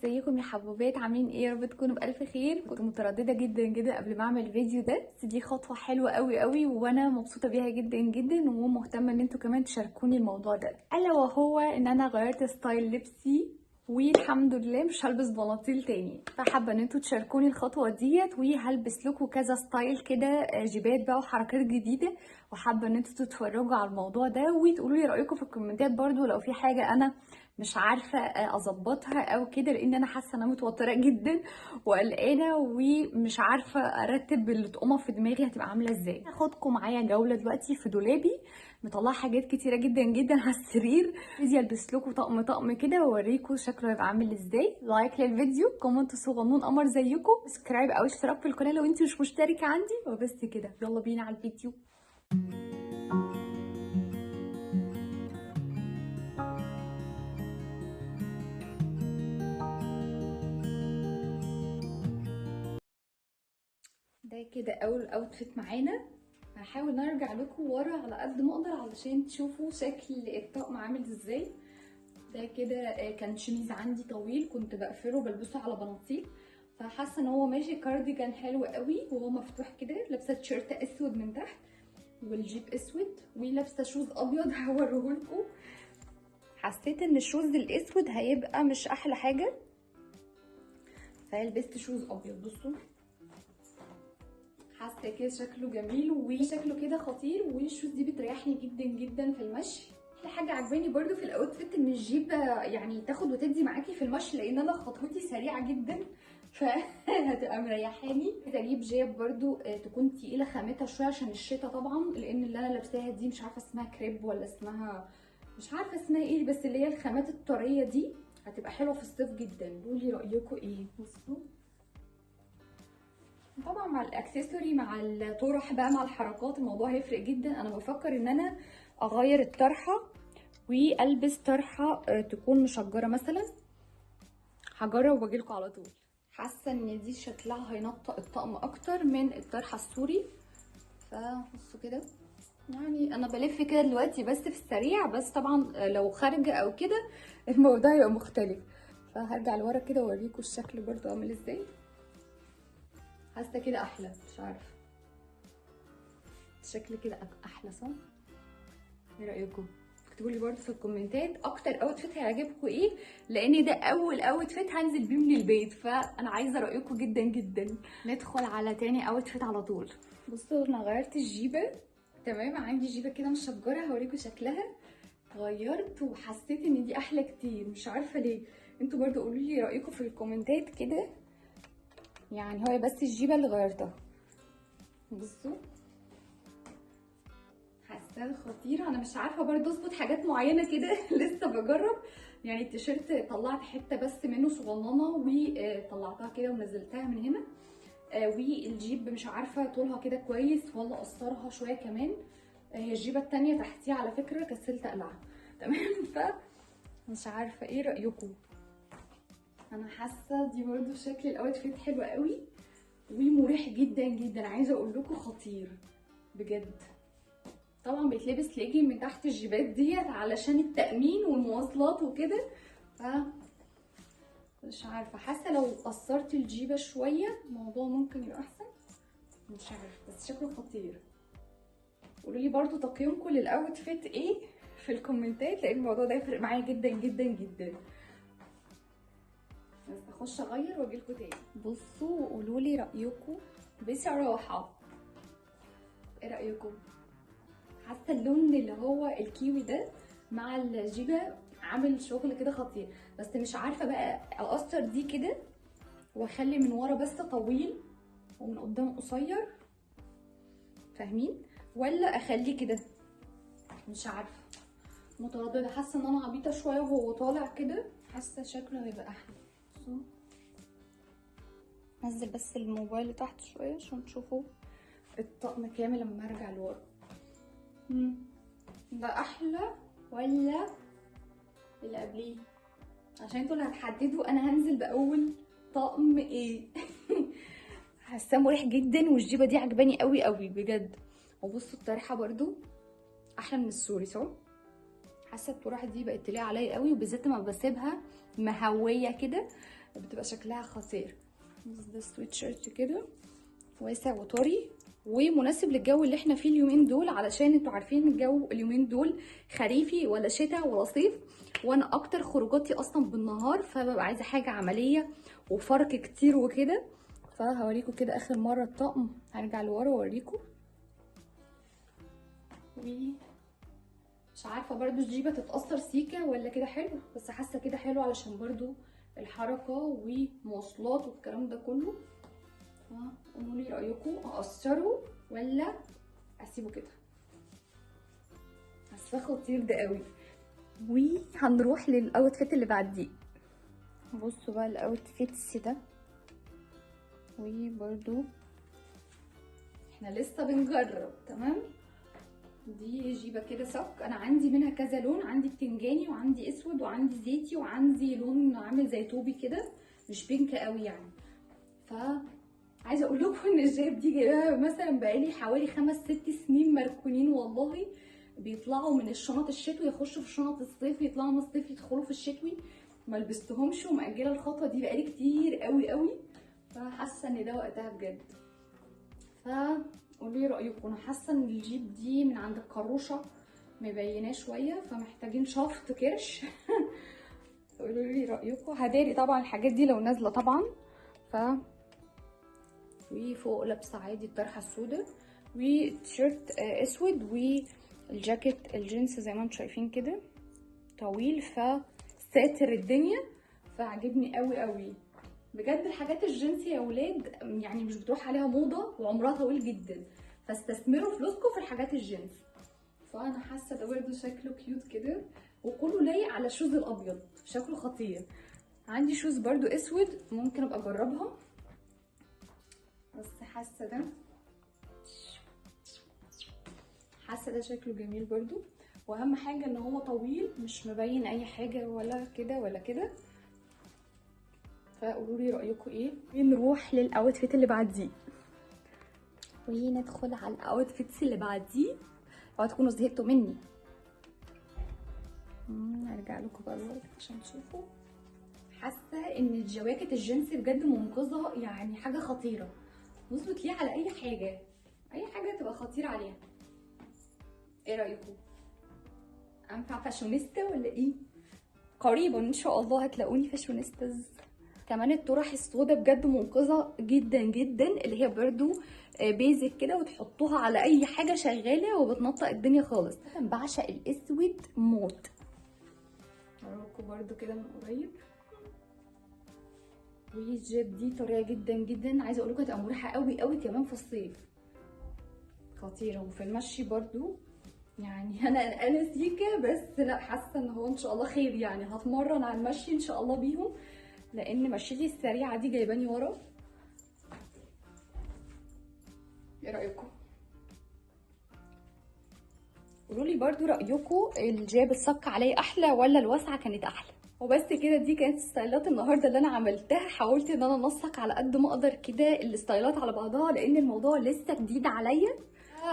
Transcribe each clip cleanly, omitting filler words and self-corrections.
ازيكم يا حبوبات؟ عاملين ايه؟ يا رب تكونوا بالف خير. كنت متردده جدا جدا قبل ما اعمل الفيديو ده، بس دي خطوه حلوه قوي قوي وانا مبسوطه بيها جدا جدا، ومهتمه ان انتوا كمان تشاركوني الموضوع ده، الا وهو ان انا غيرت ستايل لبسي والحمد لله مش هلبس بناطيل تاني. فحابه ان انتوا تشاركوني الخطوه ديت، وهلبس لكم كذا ستايل كده، جيبات بقى وحركات جديده، وحابه ان انتوا تتفرجوا على الموضوع ده وتقولوا لي رايكم في الكومنتات برضو لو في حاجه انا مش عارفه اظبطها او كده، لان انا حاسه ان انا متوتره جدا وقلقانه ومش عارفه ارتب الطقمه في دماغي هتبقى عامله ازاي. هاخدكم معايا جوله دلوقتي في دولابي، مطلعه حاجات كتيره جدا جدا على السرير. عايزه البس لكم طقم طقم كده واوريكم شكله هيبقى عامل ازاي. لايك للفيديو، كومنت صغنون قمر زيكم، سبسكرايب او اشتراك في القناه لو انت مش مشتركه عندي، وبس كده يلا بينا على الفيديو. ده كده اول اوتفيت معانا. هحاول نرجع لكم ورا على قد ما اقدر علشان تشوفوا شكل الطقم عامل ازاي. ده كده كان شميز عندي طويل كنت بقفله بلبسه على بناطيل، فحاسه ان هو ماشي كارديجان حلو قوي وهو مفتوح كده. لابسه تيشيرت اسود من تحت والجيب اسود، ولابسه شوز ابيض هوريهولكم. حسيت ان الشوز الاسود هيبقى مش احلى حاجه، فلبست شوز ابيض. بصوا حاسه كده شكله جميل وشكله كده خطير، والشوز دي بتريحني جدا جدا في المشي. في حاجه عجباني برده في الاوتفيت ان الجيب يعني تاخد وتدي معاكي في المشي، لان انا خطوتي سريعه جدا فهتبقى مريحاني. عايزه اجيب جيب برده تكون تقيله خامتها شويه عشان الشتا طبعا، لان اللي انا لابساها دي مش عارفه اسمها كريب ولا اسمها مش عارفه اسمها ايه، بس اللي هي الخامات الطريه دي هتبقى حلوه في الصيف جدا. قولي رايكم ايه. بصوا طبعا مع الاكسسوري مع الطرح بقى مع الحركات الموضوع هيفرق جدا. انا بفكر ان انا اغير الطرحه والبس طرحه تكون مشجره مثلا. هجرب واجيلكوا على طول. حاسه ان دي شكلها هينطق الطقم اكتر من الطرحه السوري. فبصوا كده، يعني انا بلف كده دلوقتي بس في السريع، بس طبعا لو خارجه او كده الموضوع هيبقى مختلف. فهرجع لورا كده واوريكم الشكل برضو عامل ازاي. حاسه كده احلى، مش عارفه الشكل كده احلى صح؟ ايه رايكم؟ اكتبوا لي برده في الكومنتات اكتر اوتفيت هيعجبكم ايه، لان ده اول اوتفيت هنزل بيه من البيت، فانا عايزه رايكم جدا جدا. ندخل على تاني اوتفيت على طول. بصوا انا غيرت الجيبه، تمام. عندي جيبه كده مشجره هوريكم شكلها. غيرت وحسيت ان دي احلى كتير، مش عارفه ليه. انتوا برده قولوا لي رايكم في الكومنتات كده. يعني هو بس الجيبه اللي غيرتها. بصوا حاساها خطيره. انا مش عارفه برضه اظبط حاجات معينه كده لسه بجرب. يعني التيشيرت طلعت حته بس منه صغننه وطلعتها كده ونزلتها من هنا. والجيب مش عارفه طولها كده كويس ولا اقصرها شويه كمان. هي الجيبه التانيه تحتيها على فكره كسلت اقلعها تمام. مش عارفه ايه رايكم. انا حاسه دي برضه شكل الاوتفيت حلو قوي ومريح جدا جدا. عايزه اقول لكم خطير بجد. طبعا بيتلبس ليجن من تحت الجيبات ديت علشان التأمين والمواصلات وكده. مش عارفه، حاسه لو قصرت الجيبه شويه الموضوع ممكن يبقى احسن، مش عارفه، بس شكله خطير. قولوا لي برده تقييمكم للاوتفيت ايه في الكومنتات، لان الموضوع ده يفرق معايا جدا جدا جدا. بس اخش اغير واجيلكوا تاني. بصوا وقولوا لي رايكم بصراحه. ايه رايكم؟ حاسه اللون اللي هو الكيوي ده مع الجيبه عامل شغل كده خطير، بس مش عارفه بقى اقصر دي كده واخلي من ورا بس طويل ومن قدام قصير، فاهمين؟ ولا اخليه كده، مش عارفه، متردده. حاسه ان انا عبيطه شويه وهو طالع كده، حاسه شكله هيبقى احلى. نزل بس الموبايل لتحت شويه عشان تشوفوا الطقم كامل لما ارجع لورا. ده احلى ولا اللي قبليه؟ عشان انتوا اللي هتحددوا انا هنزل باول طقم ايه. حاساه مريح جدا، والجيبه دي عجباني قوي قوي بجد. وبصوا الطرحه برضو احلى من السوري صح؟ حاسه الطرحه دي بقت تليق عليا قوي، وبالذات ما بسيبها مهويه كده. بتبقى شكلها خطير. ده سويت شيرت كده واسع وطري ومناسب للجو اللي احنا فيه اليومين دول، علشان انتوا عارفين الجو اليومين دول خريفي ولا شتاء ولا صيف، وانا اكتر خروجاتي اصلا بالنهار، فببقى عايزه حاجه عمليه وفرق كتير وكده. فهوريكم كده اخر مره الطقم، هرجع لورا واوريكم. مش عارفه برضو الجيبه تتاثر سيكه ولا كده حلو، بس حاسه كده حلو علشان برضو الحركه ومواصلات والكلام ده كله. قولوا لي رايكم، اقصره ولا اسيبه كده؟ حاسه خطير ده قوي. وهنروح للاوتفيت اللي بعديه. بصوا بقى الاوتفيتس ده، وبرضو احنا لسه بنجرب. تمام، دي جيبه كده صك، انا عندي منها كذا لون، عندي بتنجاني وعندي اسود وعندي زيتي وعندي لون عامل زي توبي كده، مش بينك قوي يعني. ف عايزه اقول لكم ان الجيب دي جايباها مثلا بقالي حوالي 5-6 سنين مركونين والله. بيطلعوا من الشنط الشتوي يخشوا في شنط الصيف، يطلعوا من الصيف يدخلوا في الشتوي. ما لبستهمش ومأجله الخطوه دي بقالي كتير قوي قوي، فحاسه ان ده وقتها بجد. فقولوا لي رايكم، انا حاسه ان الجيب دي من عند الكروشه مبيناه شويه، فمحتاجين شفط كرش. قولوا لي رايكم. هداري طبعا الحاجات دي لو نازله طبعا. ف وفوق لابسه عادي الطرحه السوداء وتيشيرت اسود، والجاكيت الجينز زي ما انتم شايفين كده طويل، فساتر الدنيا، فعجبني قوي قوي بجد. الحاجات الجينز يا ولاد يعني مش بتروح عليها موضه وعمرها طويل جدا، فاستثمروا فلوسكم في الحاجات الجينز. فانا حاسه ده برده شكله كيوت كده، وكله لايق على الشوز الابيض، شكله خطير. عندي شوز برده اسود ممكن ابقى اجربها، بس حاسه ده شكله جميل برضو. واهم حاجه ان هو طويل مش مبين اي حاجه ولا كده ولا كده. فقولوا لي رايكم ايه. نروح للاوتفيت اللي بعديه، وندخل على الاوتفيتس اللي بعديه. اوعوا تكونوا زهقتوا مني. هرجع لكم بقى دلوقتي عشان تشوفوا. حاسه ان الجواكت الجينز بجد منقذه، يعني حاجه خطيره. بصوا تليق على اي حاجه، اي حاجه تبقى خطيره عليها. ايه رايكم؟ انفع فاشونيستا ولا ايه؟ قريبا ان شاء الله هتلاقوني فاشونيستاز. كمان الطرح السوداء بجد منقذه جدا جدا، اللي هي برضو بيزك كده وتحطوها على اي حاجه شغاله وبتنطق الدنيا خالص. انا بعشق الاسود موت. هوريكم برضو كده من قريب. والجيب دي طريه جدا جدا، عايزه اقول لكم هتبقى مريحه قوي قوي كمان في الصيف، خطيره. وفي المشي برضو يعني انا سيكه، بس لا حاسه ان هو ان شاء الله خير، يعني هتمرن على المشي ان شاء الله بيهم، لان مشيتي السريعه دي جايباني ورا. ايه رايكم؟ قولوا لي برضو رايكم، الجيب الصك عليا احلى ولا الواسعه كانت احلى؟ وبس كده، دي كانت ستايلات النهارده اللي انا عملتها. حاولت ان انا انسق على قد ما اقدر كده الستايلات على بعضها، لان الموضوع لسه جديد عليا.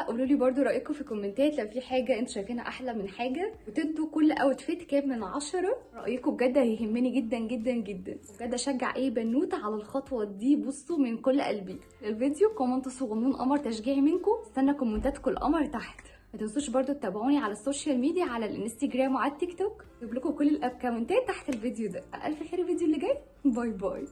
قولوا لي برضو رايكم في الكومنتات لو في حاجه انتوا شايفينها احلى من حاجه، وتدوا كل اوتفيت كام من 10. رايكم بجد هيهمني جدا جدا جدا، بجد اشجع اي بنوته على الخطوه دي. بصوا من كل قلبي الفيديو كومنت صغنون قمر تشجيعي منكم، استنى كومنتاتكم القمر تحت. ما تنسوش برضو تتابعوني على السوشيال ميديا، على الانستجرام وعلى التيك توك. اجيب لكم كل الكومنتات تحت الفيديو ده. الف خير الفيديو اللي جاي. باي باي.